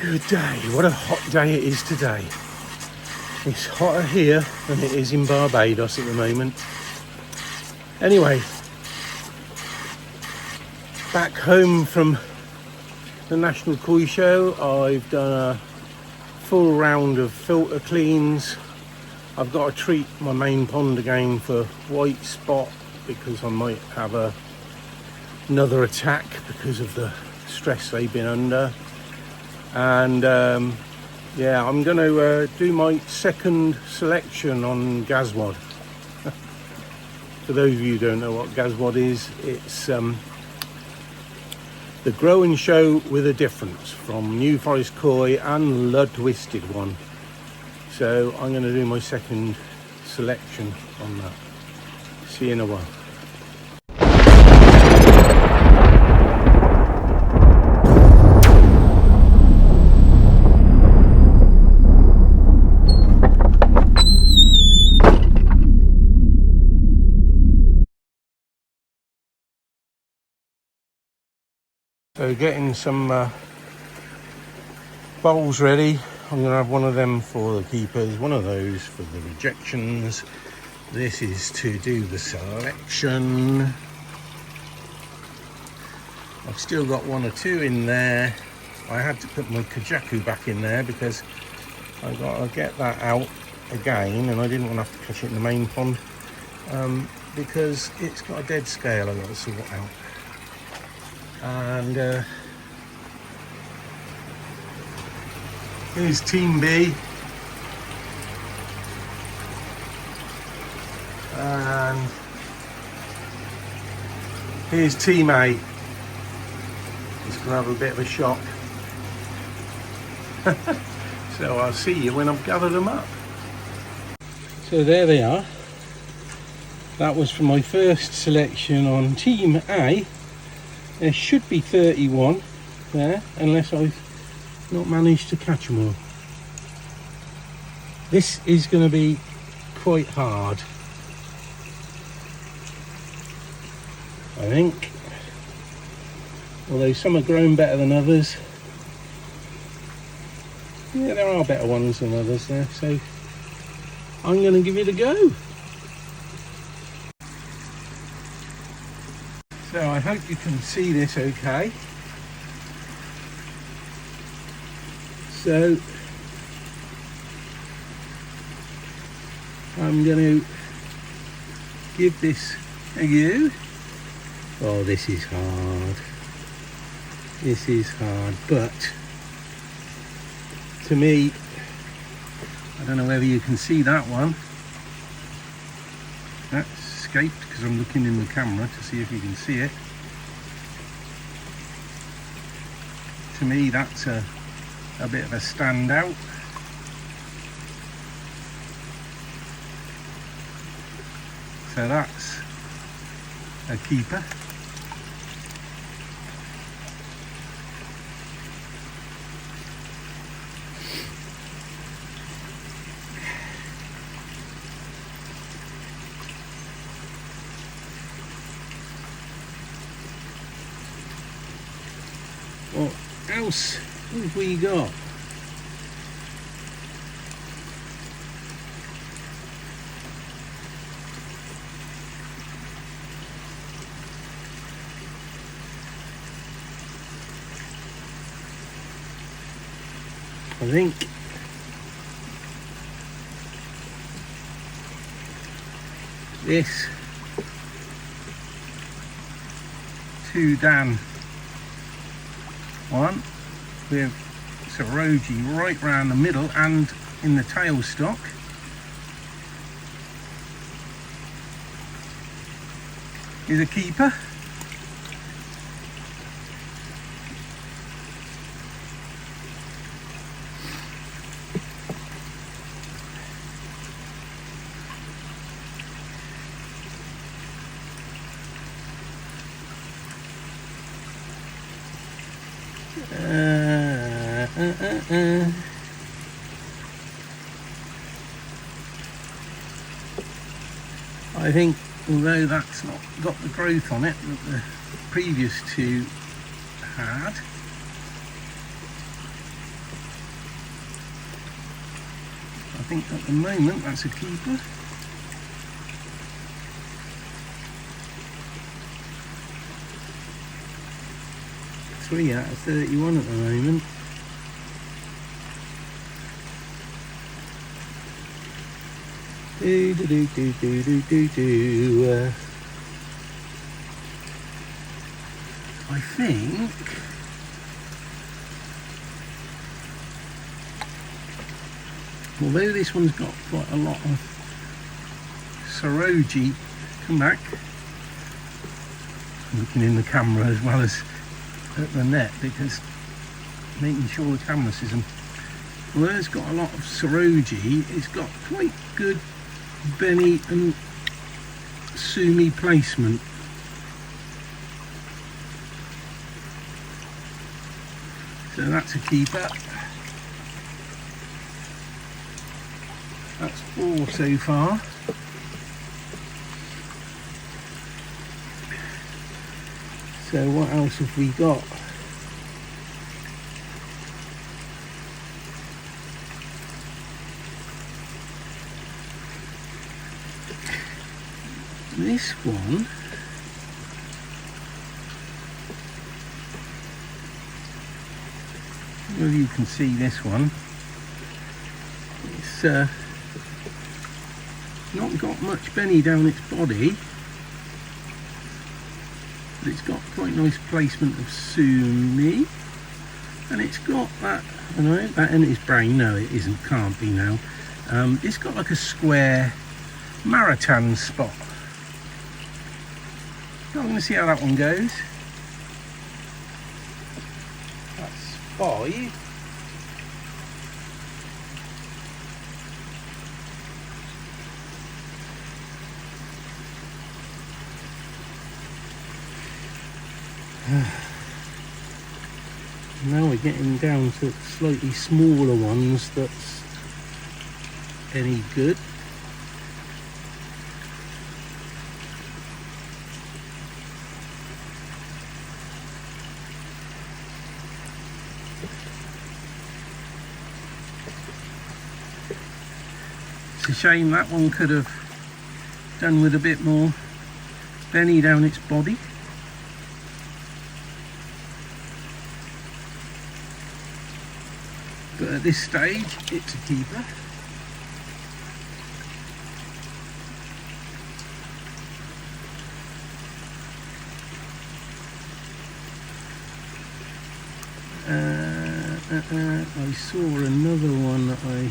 Good day. What a hot day it is today. It's hotter here than it is in Barbados at the moment. Anyway, back home from the National Koi Show, I've done a full round of filter cleans. I've got to treat my main pond again for white spot because I might have another attack because of the stress they've been under. And yeah, I'm going to do my second selection on GASWAD. For those of you who don't know what GASWAD is, it's the grow and show with a difference from New Forest Koi and the Twisted one. So I'm going to do my second selection on that. See you in a while. So getting some bowls ready. I'm going to have one of them for the keepers, one of those for the rejections. This is to do the selection. I've still got one or two in there. I had to put my Kujaku back in there because I got to get that out again, and I didn't want to have to catch it in the main pond because it's got a dead scale I've got to sort out. And here's Team B, and here's Team A. It's going to have a bit of a shock. So I'll see you when I've gathered them up. So there they are. That was for my first selection on Team A. There should be 31 there, unless I've not managed to catch them all. This is going to be quite hard, I think. Although some are grown better than others. Yeah, there are better ones than others there, so I'm going to give it a go. So I hope you can see this okay. So I'm going to give this a go. Oh, this is hard. This is hard, but to me, I don't know whether you can see that one. That's escaped because I'm looking in the camera to see if you can see it. To me, that's a bit of a standout. So that's a keeper. What else have we got? I think this to Dan one with Saroji right round the middle and in the tailstock. Is a keeper. I think, although that's not got the growth on it that the previous two had, think at the moment that's a keeper. Three out of 31 at the moment. I think although this one's got quite a lot of Saroji, come back, I'm looking in the camera as well as at the net because making sure the camera sees them. Although it's got a lot of Saroji, it's got quite good Benny and Sumi placement. So that's a keeper. That's 4 so far. So what else have we got? This one, well, you can see this one. It's not got much Benny down its body, but it's got quite nice placement of Sumi, and it's got that, I know that in its brain, no it isn't, can't be now, it's got like a square Maritan spot. I'm going to see how that one goes. That's 5. Now we're getting down to slightly smaller ones that's any good. It's a shame that one could have done with a bit more Benny down its body. But at this stage, it's a keeper. I saw another one that I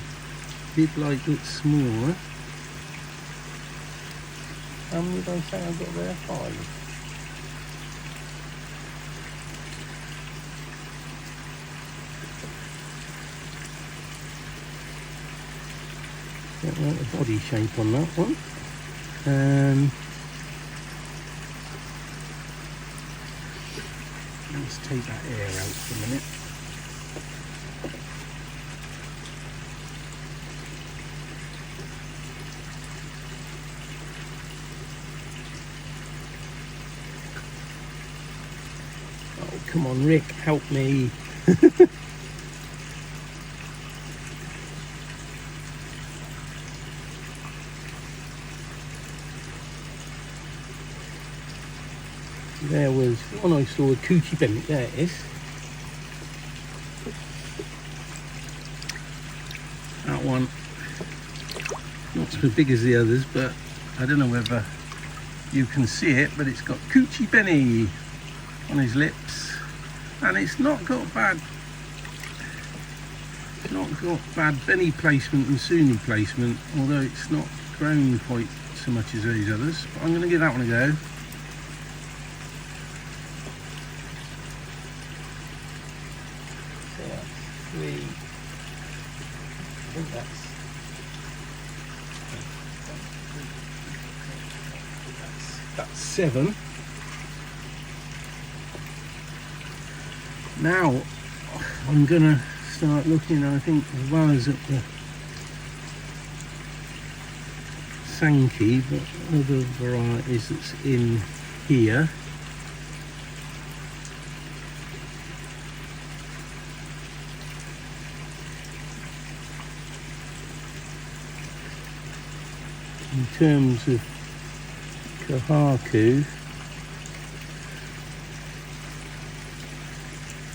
did like, it's smaller. How many did I say I got there? 5. Don't like the body shape on that one. Let's take that air out for a minute. Oh, come on, Rick, help me. There was one I saw, a coochie Benny, there it is. That one, not as big as the others, but I don't know whether you can see it, but it's got coochie Benny on his lips, and it's not got bad Benny placement and Sumi placement, although it's not grown quite so much as those others. But I'm going to give that one a go. So that's 3. I think that's 7. Now I'm gonna start looking, I think, as well as at the sanke, but other varieties that's in here. in terms of Kujaku,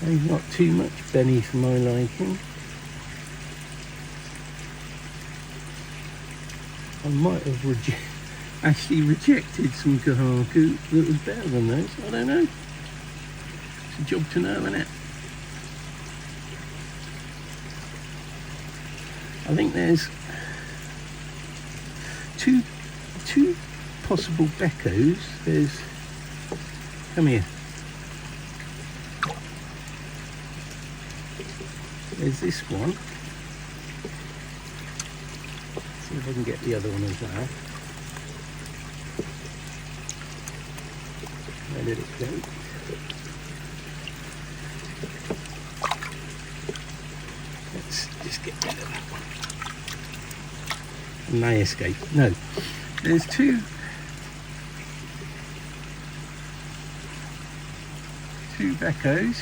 they've not too much Benny for my liking. I might have actually rejected some Kujaku that was better than those. I don't know. It's a job to know, isn't it? I think there's two possible Beckos. Come here. There's this one. See if I can get the other one as well. Where did it go? Let's just get rid of that one. And they escape. No, there's two Beckos.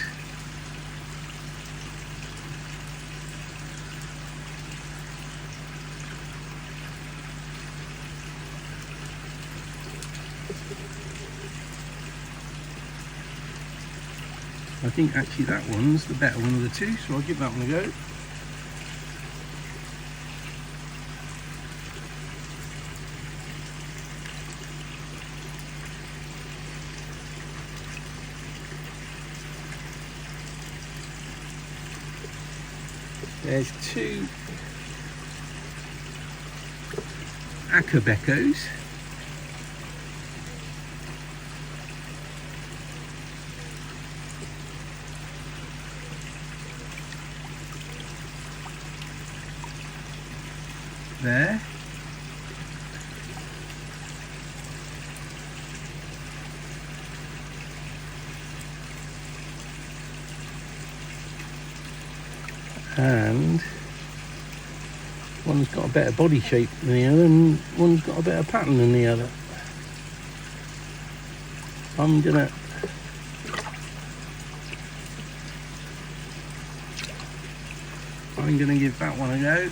I think actually that one's the better one of the two, so I'll give that one a go. There's two Beckos. There. And one's got a better body shape than the other, and one's got a better pattern than the other. I'm gonna give that one a go.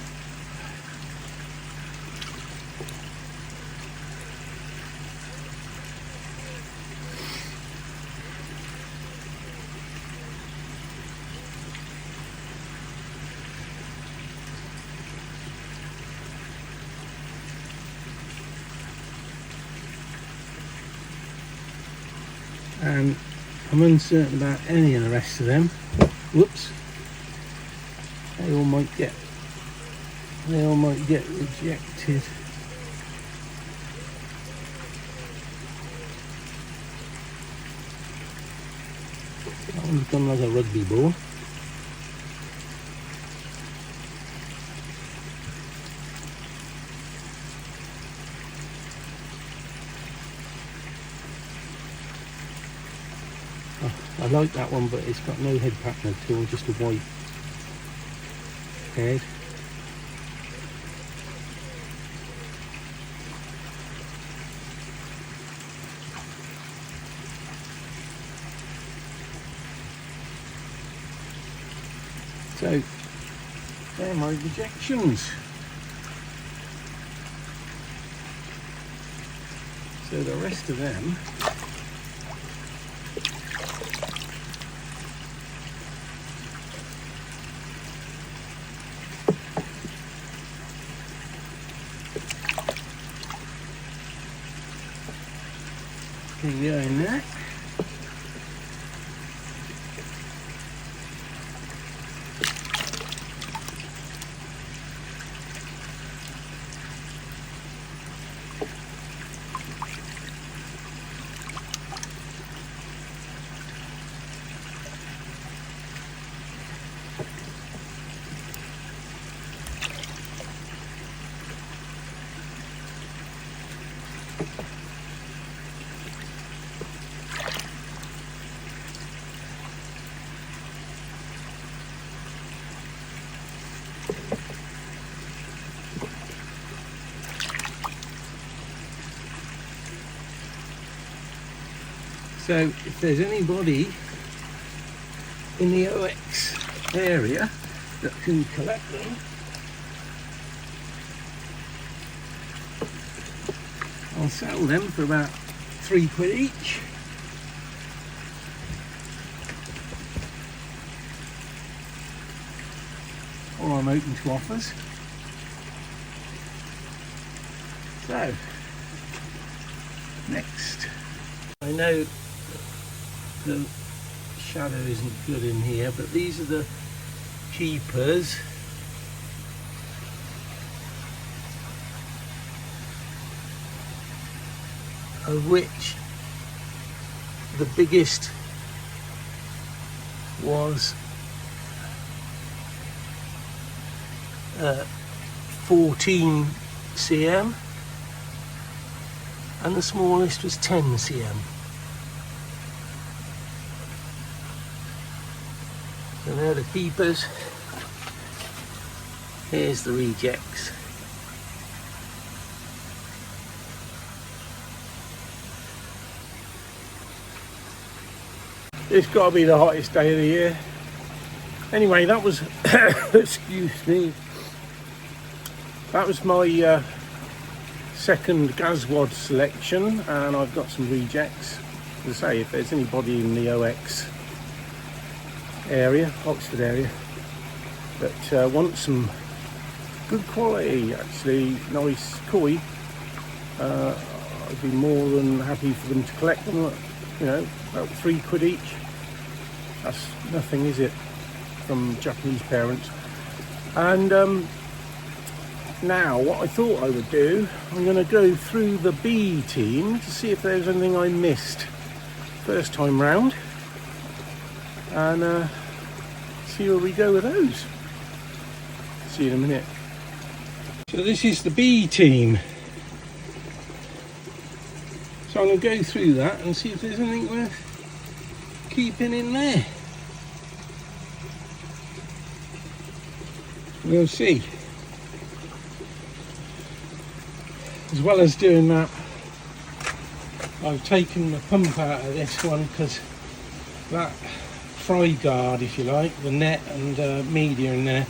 And I'm uncertain about any of the rest of them. Whoops. They all might get rejected. That one's gone like a rugby ball. I like that one, but it's got no head pattern at all, just a white head. So, they're my rejections. So the rest of them, can go in there. So if there's anybody in the OX area that can collect them, I'll sell them for about £3 each. Or I'm open to offers. So, next. I know the shadow isn't good in here, but these are the keepers. Of which the biggest was 14 cm and the smallest was 10 cm. So they're the keepers. Here's the rejects. It's got to be the hottest day of the year. Anyway, that was excuse me, that was my second GASWAD selection, and I've got some rejects. As I say, if there's anybody in the OX area, Oxford area, that wants some good quality, actually nice koi, I'd be more than happy for them to collect them. You know, about £3 each. That's nothing, is it, from Japanese parents? And now what I thought I would do, I'm going to go through the B team to see if there's anything I missed first time round, and see where we go with those. See you in a minute. So this is the B team. So I'm going to go through that and see if there's anything worth keeping in there. We'll see. As well as doing that, I've taken the pump out of this one because that fry guard, if you like, the net and media in there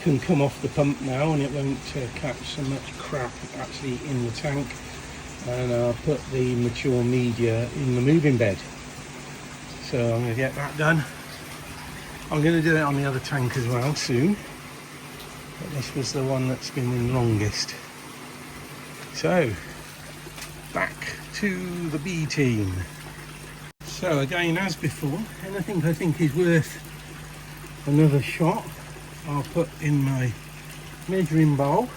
can come off the pump now, and it won't catch so much crap actually in the tank. And I'll put the mature media in the moving bed. So I'm going to get that done. I'm going to do it on the other tank as well soon. But this was the one that's been in longest. So, back to the B team. So again, as before, anything I think is worth another shot, I'll put in my measuring bowl.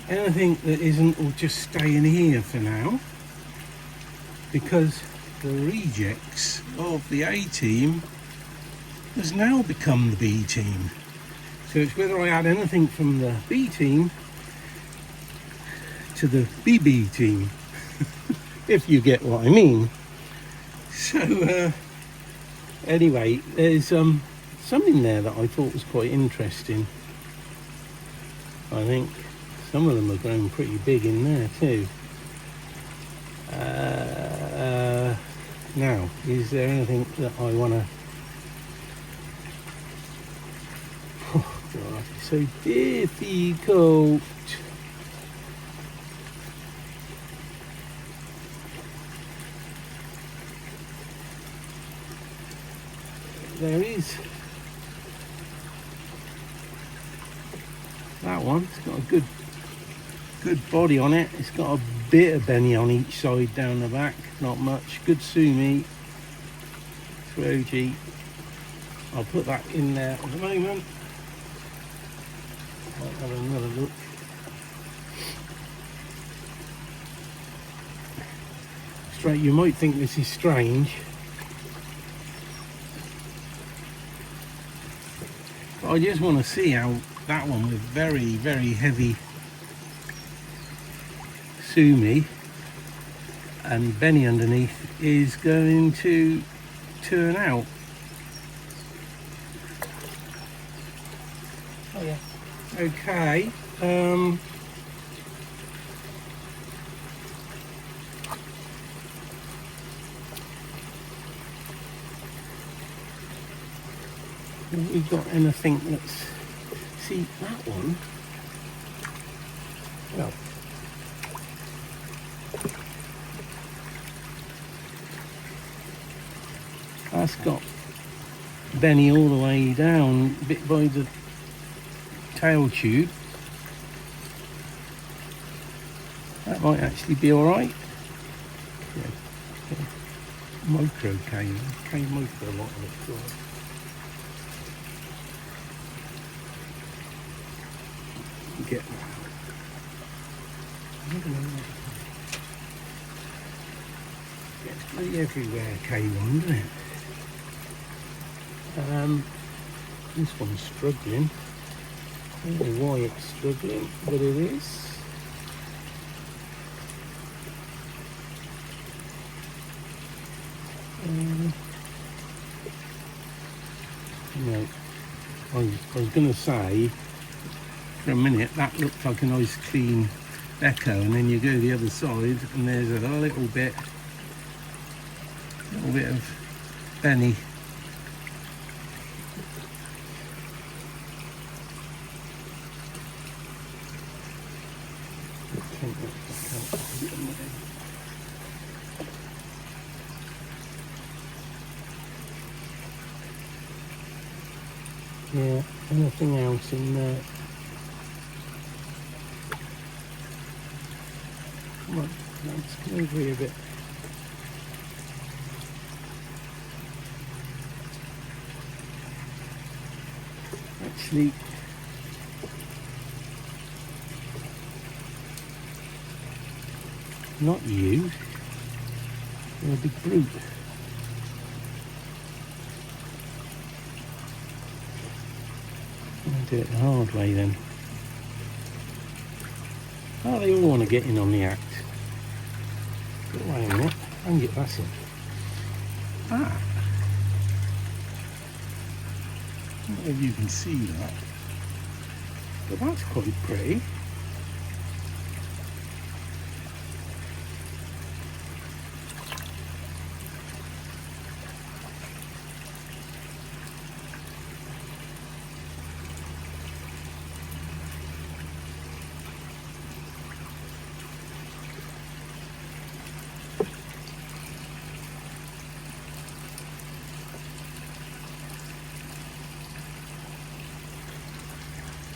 Anything that isn't will just stay in here for now, because the rejects of the A team has now become the B team. So it's whether I add anything from the B team to the BB team, if you get what I mean. So anyway, there's some in there that I thought was quite interesting. I think some of them are growing pretty big in there too. Now, is there anything that I want to... Oh God, it's so difficult. There is that one. It's got a good body on it. It's got a bit of benny on each side down the back, not much. Good sumi, Troji. I'll put that in there at the moment. I'll have another look. Straight, you might think this is strange, but I just want to see how that one with very, very heavy sumi and benny underneath is going to turn out. Oh yeah. Okay. Have we got anything that's... See, that one, well, That's got Benny all the way down, bit by the tail tube. That might actually be alright. Yeah. Micro cane micro a lot of it. Get that. Gets bloody everywhere, K1, doesn't it? This one's struggling. I don't know why it's struggling, but it is. No, I was going to say, for a minute, that looked like a nice clean echo, and then you go the other side, and there's a little bit of Benny. Yeah, anything else in there? Come on, let's come over here a bit. Actually, not you. You're a big brute. I'll do it the hard way then. Oh, they all want to get in on the act. But wait a minute, hang it, that's it. Ah! I don't know if you can see that, but that's quite pretty.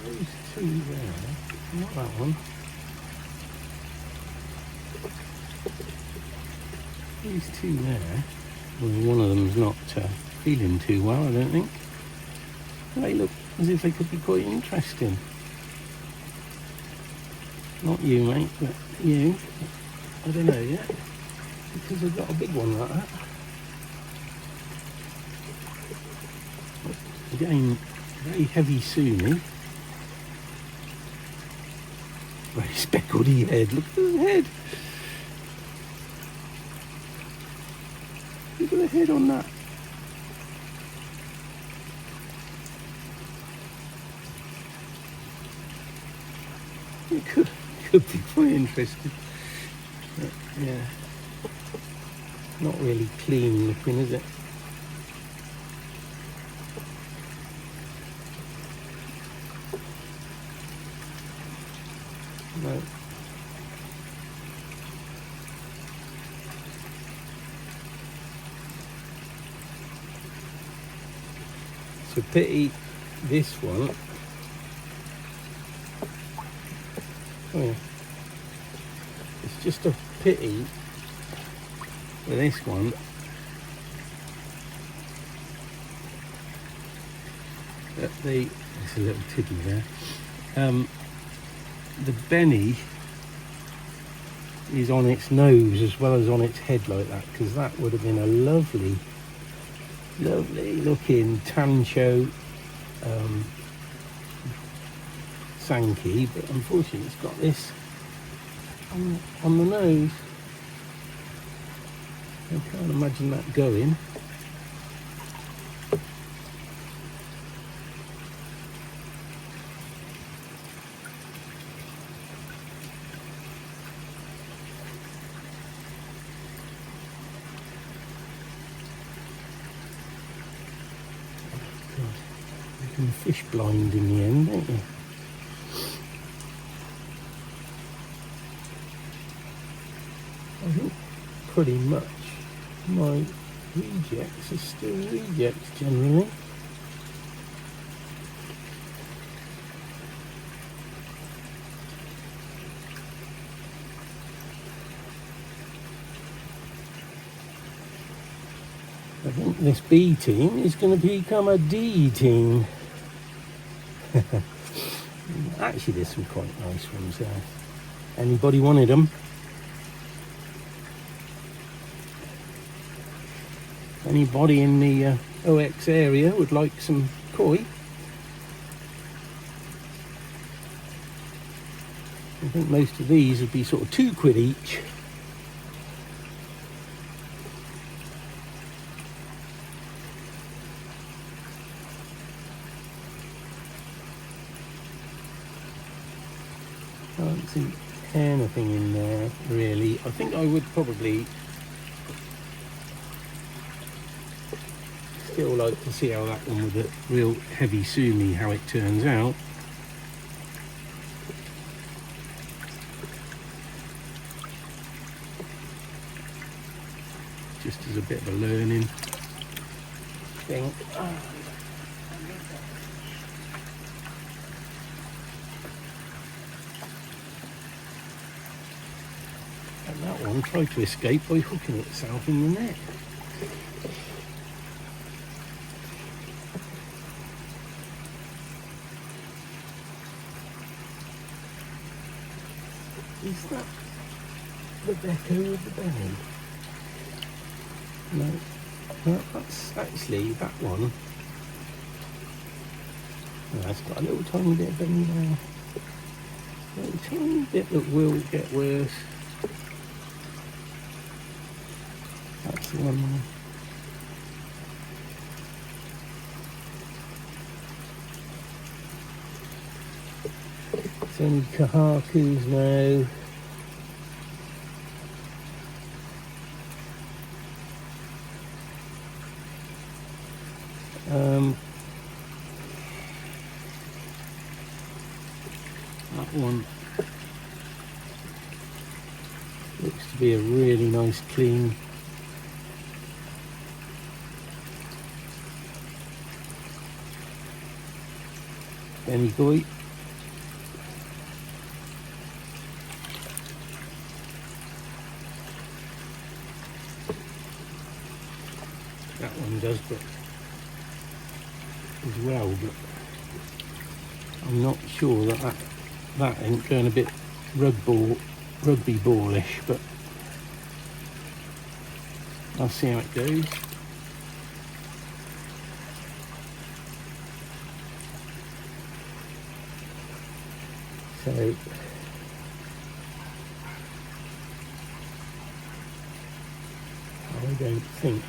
Those two there, not that one. These two there, well, one of them's not feeling too well, I don't think. They look as if they could be quite interesting. Not you, mate, but you. I don't know yet, because I've got a big one like that. Again, very heavy Sumi. Very speckledy head. Look at the head. Look at the head on that. It could be quite interesting. But, yeah. Not really clean looking, is it? No. So pity this one. Oh yeah. It's just a pity for this one that there's a little tiggy there. The Benny is on its nose as well as on its head like that, because that would have been a lovely looking Tancho sanke, but unfortunately it's got this on the nose. I can't imagine that going. You can fish blind in the end, don't you? I think pretty much my rejects are still rejects generally. I think this B team is going to become a D team. Actually, there's some quite nice ones there. Anybody wanted them? Anybody in the OX area would like some koi? I think most of these would be sort of £2 each. Can't see anything in there really. I think I would probably still like to see how that one with a real heavy sumi, how it turns out. Just as a bit of a learning thing. And that one tried to escape by hooking itself in the net. Is that the Becco with the belly? No, that's actually that one. Oh, it's got a little tiny bit of belly there. A little tiny bit that will get worse. That's the one there. It's only Kujakus now. That one looks to be a really nice clean Benny Goy. That one does, but as well, but I'm not sure that ain't going a bit rugby ballish, but I'll see how it goes. So I don't think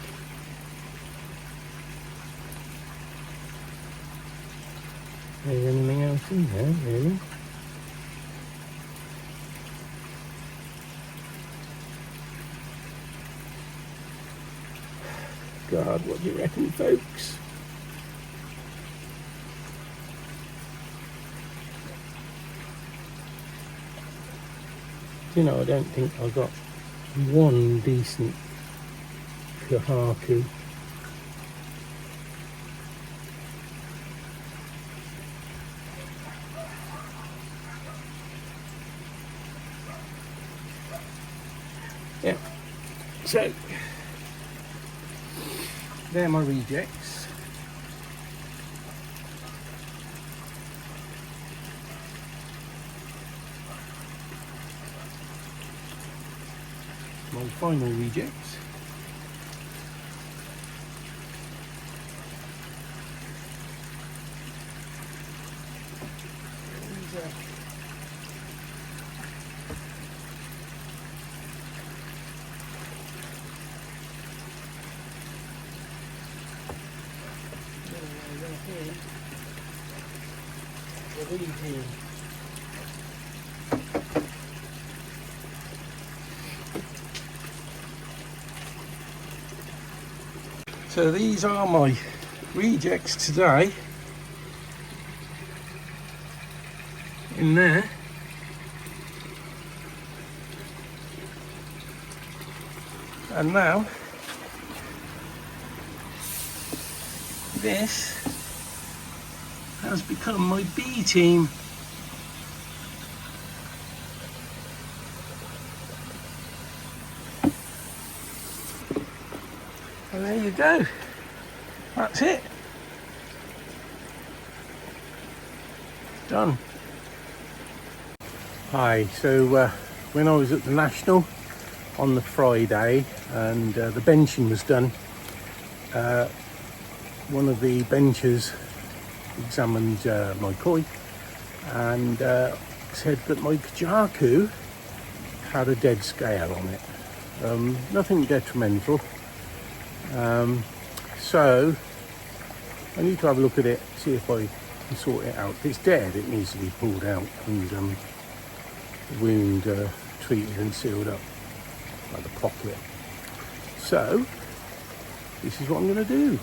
there's anything else in there, really. God, what do you reckon, folks? You know, I don't think I got one decent Kujaku. Yeah, so they're my rejects. My final rejects. So these are my rejects today. In there. And now this has become my B team. And there you go. That's it. Done. Hi, so when I was at the National on the Friday and the benching was done, one of the benchers examined my koi and said that my Kujaku had a dead scale on it. Nothing detrimental. So I need to have a look at it, see if I can sort it out. If it's dead, it needs to be pulled out and the wound treated and sealed up like the pocket. So this is what I'm going to do.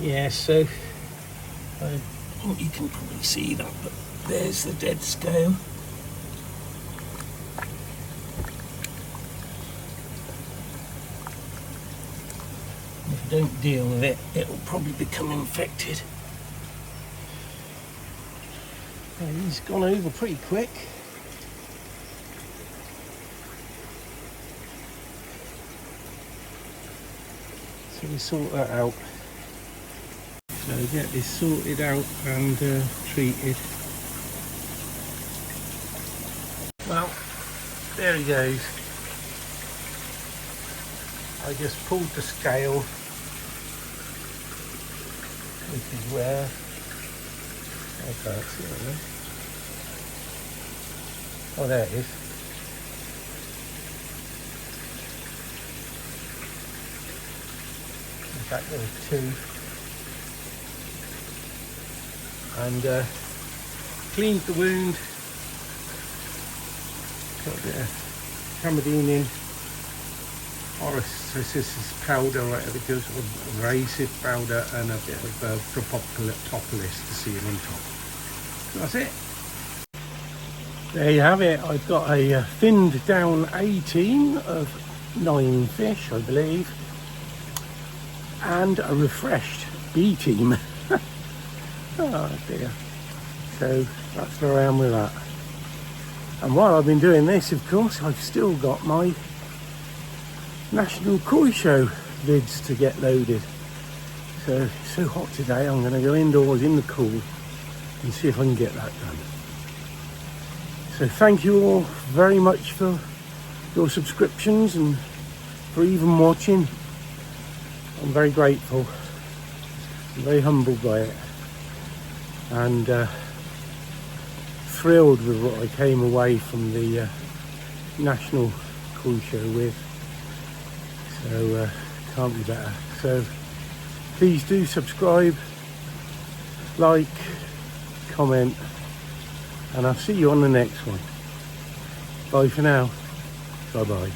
Yeah, so I think you can probably see that, but there's the dead scale. If you don't deal with it, it'll probably become infected. He's gone over pretty quick. So we sort that out. So get this sorted out and treated. Well, there he goes. I just pulled the scale, which is where I can't see it now. Oh, there it is. In fact, there were two. And cleaned the wound. Got a bit of Camadine in. Orossis powder, whatever it goes, abrasive powder, and a bit of propolis to seal on top. That's it. There you have it. I've got a thinned down A team of 9 fish, I believe, and a refreshed B team. Oh dear. So that's where I am with that. And while I've been doing this, of course, I've still got my National Koi Show vids to get loaded. So it's so hot today, I'm going to go indoors in the cool and see if I can get that done. So thank you all very much for your subscriptions and for even watching. I'm very grateful. I'm very humbled by it. And thrilled with what I came away from the National Koi Show with. So can't be better. So please do subscribe, like, comment, and I'll see you on the next one. Bye for now. Bye bye.